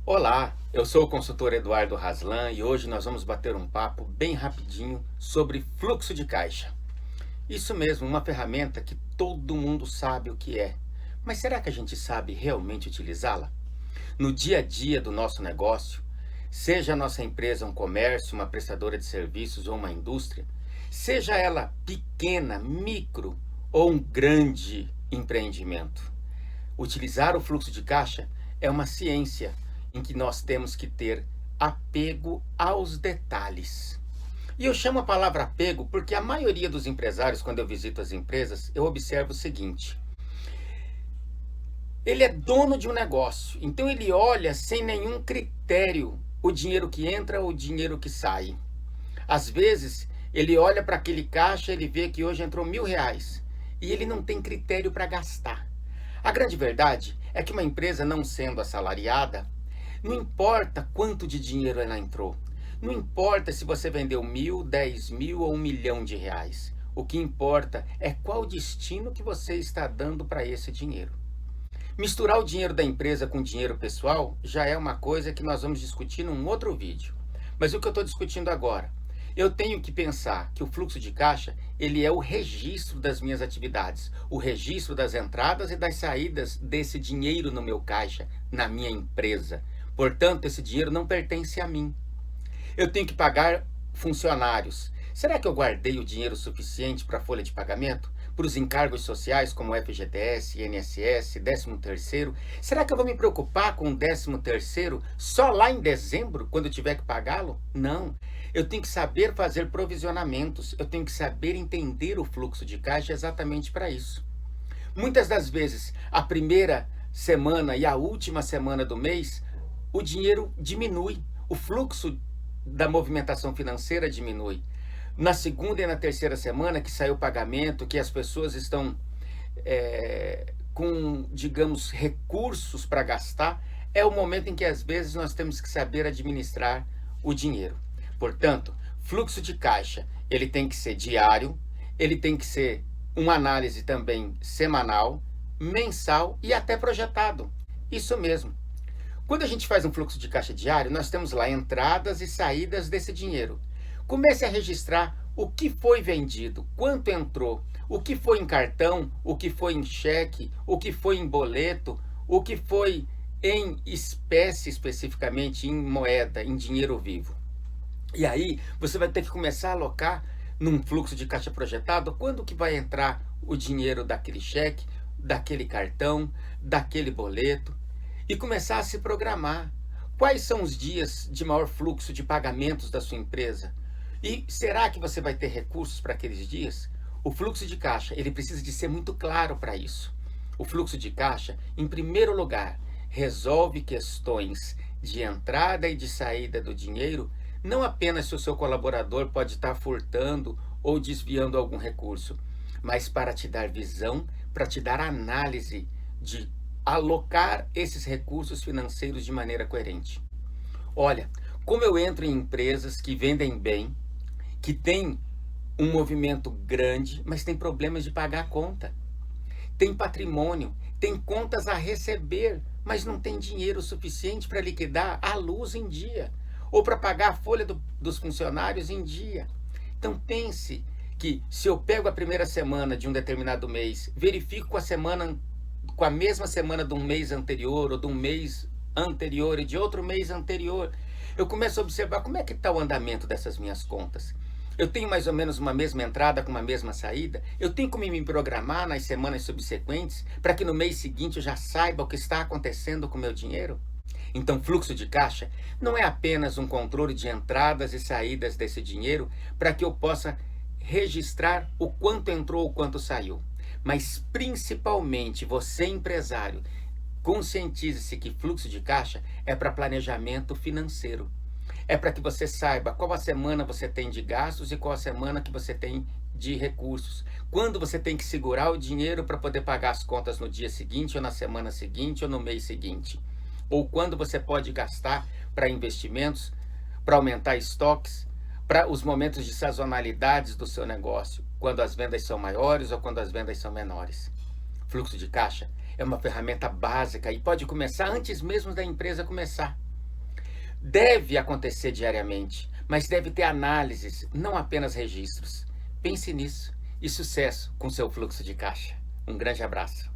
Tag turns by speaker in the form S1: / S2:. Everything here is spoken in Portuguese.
S1: Olá, eu sou o consultor Eduardo Haslan e hoje nós vamos bater um papo bem rapidinho sobre fluxo de caixa. Isso mesmo, uma ferramenta que todo mundo sabe o que é. Mas será que a gente sabe realmente utilizá-la? No dia a dia do nosso negócio, seja a nossa empresa um comércio, uma prestadora de serviços ou uma indústria, seja ela pequena, micro ou um grande empreendimento. Utilizar o fluxo de caixa é uma ciência em que nós temos que ter apego aos detalhes. E eu chamo a palavra apego porque a maioria dos empresários, quando eu visito as empresas, eu observo o seguinte: ele é dono de um negócio, então ele olha sem nenhum critério o dinheiro que entra ou o dinheiro que sai. Às vezes, ele olha para aquele caixa, ele vê que hoje entrou R$ 1.000 e ele não tem critério para gastar. A grande verdade é que uma empresa não sendo assalariada, não importa quanto de dinheiro ela entrou. Não importa se você vendeu 1.000, 10.000 ou R$ 1.000.000. O que importa é qual destino que você está dando para esse dinheiro. Misturar o dinheiro da empresa com o dinheiro pessoal já é uma coisa que nós vamos discutir num outro vídeo. Mas o que eu estou discutindo agora? Eu tenho que pensar que o fluxo de caixa, ele é o registro das minhas atividades, o registro das entradas e das saídas desse dinheiro no meu caixa, na minha empresa. Portanto, esse dinheiro não pertence a mim. Eu tenho que pagar funcionários. Será que eu guardei o dinheiro suficiente para a folha de pagamento? Para os encargos sociais como FGTS, INSS, 13º? Será que eu vou me preocupar com o 13º só lá em dezembro, quando eu tiver que pagá-lo? Não. Eu tenho que saber fazer provisionamentos. Eu tenho que saber entender o fluxo de caixa exatamente para isso. Muitas das vezes, a primeira semana e a última semana do mês, o dinheiro diminui. O fluxo da movimentação financeira diminui. Na segunda e na terceira semana que sai o pagamento, que as pessoas estão com, digamos, recursos para gastar, é o momento em que às vezes nós temos que saber administrar o dinheiro. Portanto, fluxo de caixa, ele tem que ser diário, ele tem que ser uma análise também semanal, mensal e até projetado. Isso mesmo. Quando a gente faz um fluxo de caixa diário, nós temos lá entradas e saídas desse dinheiro. Comece a registrar o que foi vendido, quanto entrou, o que foi em cartão, o que foi em cheque, o que foi em boleto, o que foi em espécie especificamente, em moeda, em dinheiro vivo. E aí você vai ter que começar a alocar num fluxo de caixa projetado quando que vai entrar o dinheiro daquele cheque, daquele cartão, daquele boleto e começar a se programar. Quais são os dias de maior fluxo de pagamentos da sua empresa? E será que você vai ter recursos para aqueles dias? O fluxo de caixa, ele precisa de ser muito claro para isso. O fluxo de caixa, em primeiro lugar, resolve questões de entrada e de saída do dinheiro, não apenas se o seu colaborador pode estar furtando ou desviando algum recurso, mas para te dar visão, para te dar análise de alocar esses recursos financeiros de maneira coerente. Olha, como eu entro em empresas que vendem bem, que têm um movimento grande, mas tem problemas de pagar a conta. Tem patrimônio, tem contas a receber, mas não tem dinheiro suficiente para liquidar a luz em dia, ou para pagar a folha dos funcionários em dia. Então pense que se eu pego a primeira semana de um determinado mês, verifico com a mesma semana de um mês anterior, ou de um mês anterior e de outro mês anterior, eu começo a observar como é que está o andamento dessas minhas contas. Eu tenho mais ou menos uma mesma entrada com uma mesma saída? Eu tenho como me programar nas semanas subsequentes para que no mês seguinte eu já saiba o que está acontecendo com o meu dinheiro? Então, fluxo de caixa não é apenas um controle de entradas e saídas desse dinheiro para que eu possa registrar o quanto entrou, o quanto saiu. Mas, principalmente, você empresário, conscientize-se que fluxo de caixa é para planejamento financeiro. É para que você saiba qual a semana você tem de gastos e qual a semana que você tem de recursos. Quando você tem que segurar o dinheiro para poder pagar as contas no dia seguinte, ou na semana seguinte, ou no mês seguinte. Ou quando você pode gastar para investimentos, para aumentar estoques, para os momentos de sazonalidades do seu negócio, quando as vendas são maiores ou quando as vendas são menores. Fluxo de caixa é uma ferramenta básica e pode começar antes mesmo da empresa começar. deve acontecer diariamente, mas deve ter análises, não apenas registros. Pense nisso e sucesso com seu fluxo de caixa. Um grande abraço.